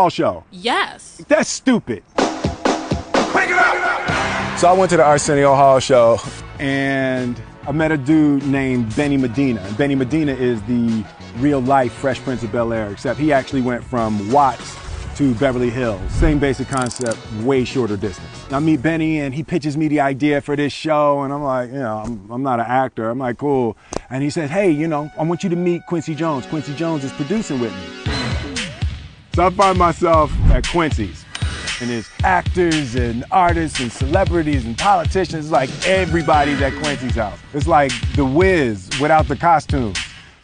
show. Yes. That's stupid. Wake it up! So I went to the Arsenio Hall show and I met a dude named Benny Medina. And Benny Medina is the real life Fresh Prince of Bel-Air, except he actually went from Watts to Beverly Hills. Same basic concept, way shorter distance. I meet Benny and he pitches me the idea for this show and I'm like, I'm not an actor. I'm like, cool. And he said, hey, I want you to meet Quincy Jones. Quincy Jones is producing with me. So I find myself at Quincy's. And there's actors and artists and celebrities and politicians. It's like everybody's at Quincy's house. It's like The Wiz without the costumes.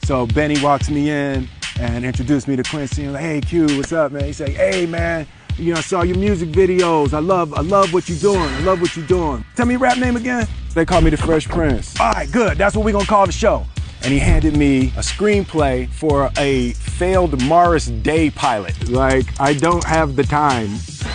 So Benny walks me in and introduced me to Quincy. And like, hey Q, what's up, man? He's like, hey man, I saw your music videos. I love what you're doing. I love what you're doing. Tell me your rap name again. They call me the Fresh Prince. All right, good. That's what we're gonna call the show. And he handed me a screenplay for a failed Morris Day pilot. Like, I don't have the time.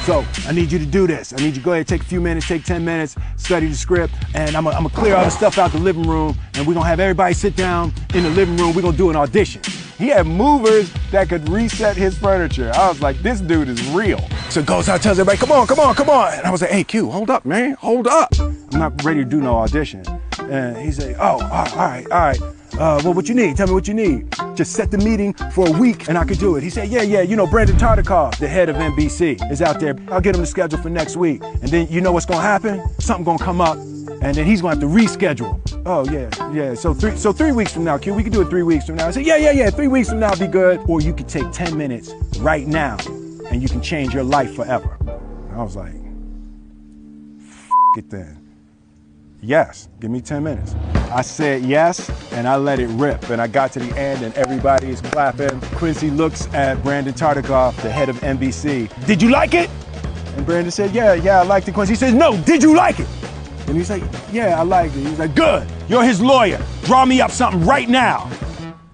So I need you to do this. I need you to go ahead, take a few minutes, take 10 minutes, study the script, and I'm gonna clear all the stuff out the living room, and we're gonna have everybody sit down in the living room. We're gonna do an audition. He had movers that could reset his furniture. I was like, this dude is real. So he goes out, tells everybody, come on, come on, come on. And I was like, hey Q, hold up, man, hold up. I'm not ready to do no audition. And he's like, oh, all right. Well, what you need? Tell me what you need. Just set the meeting for a week and I could do it. He said, yeah, Brandon Tartikoff, the head of NBC, is out there. I'll get him the schedule for next week. And then you know what's gonna happen? Something gonna come up and then he's gonna have to reschedule. Oh, yeah. So 3 weeks from now, Q, we can do it 3 weeks from now. I said, yeah, 3 weeks from now be good. Or you could take 10 minutes right now and you can change your life forever. And I was like, F it then. Yes, give me 10 minutes. I said yes, and I let it rip. And I got to the end, and everybody is clapping. Quincy looks at Brandon Tartikoff, the head of NBC. Did you like it? And Brandon said, yeah, I liked it. Quincy says, no, did you like it? And he's like, yeah, I liked it. He's like, good, you're his lawyer. Draw me up something right now.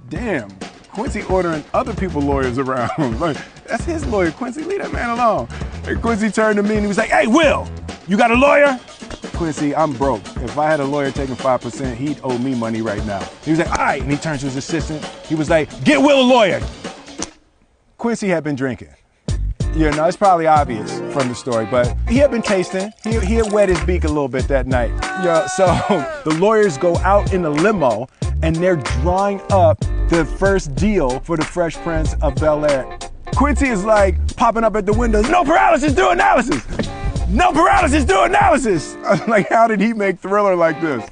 Damn, Quincy ordering other people's lawyers around. Like, that's his lawyer, Quincy, leave that man alone. And Quincy turned to me and he was like, hey, Will, you got a lawyer? Quincy, I'm broke. If I had a lawyer taking 5%, he'd owe me money right now. He was like, all right, and he turned to his assistant. He was like, get Will a lawyer. Quincy had been drinking. It's probably obvious from the story, but he had been tasting. He had wet his beak a little bit that night. So the lawyers go out in a limo and they're drawing up the first deal for the Fresh Prince of Bel-Air. Quincy is like popping up at the window, no paralysis, do analysis. No paralysis, do analysis. I was like, how did he make Thriller like this?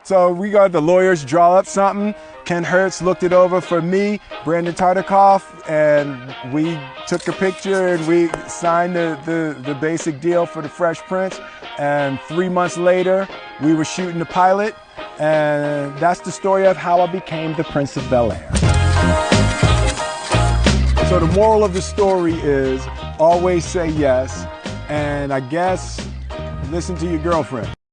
So we got the lawyers draw up something. Ken Hertz looked it over for me, Brandon Tartikoff, and we took a picture and we signed the basic deal for the Fresh Prince. And 3 months later, we were shooting the pilot. And that's the story of how I became the Prince of Bel-Air. So the moral of the story is always say yes, and I guess listen to your girlfriend.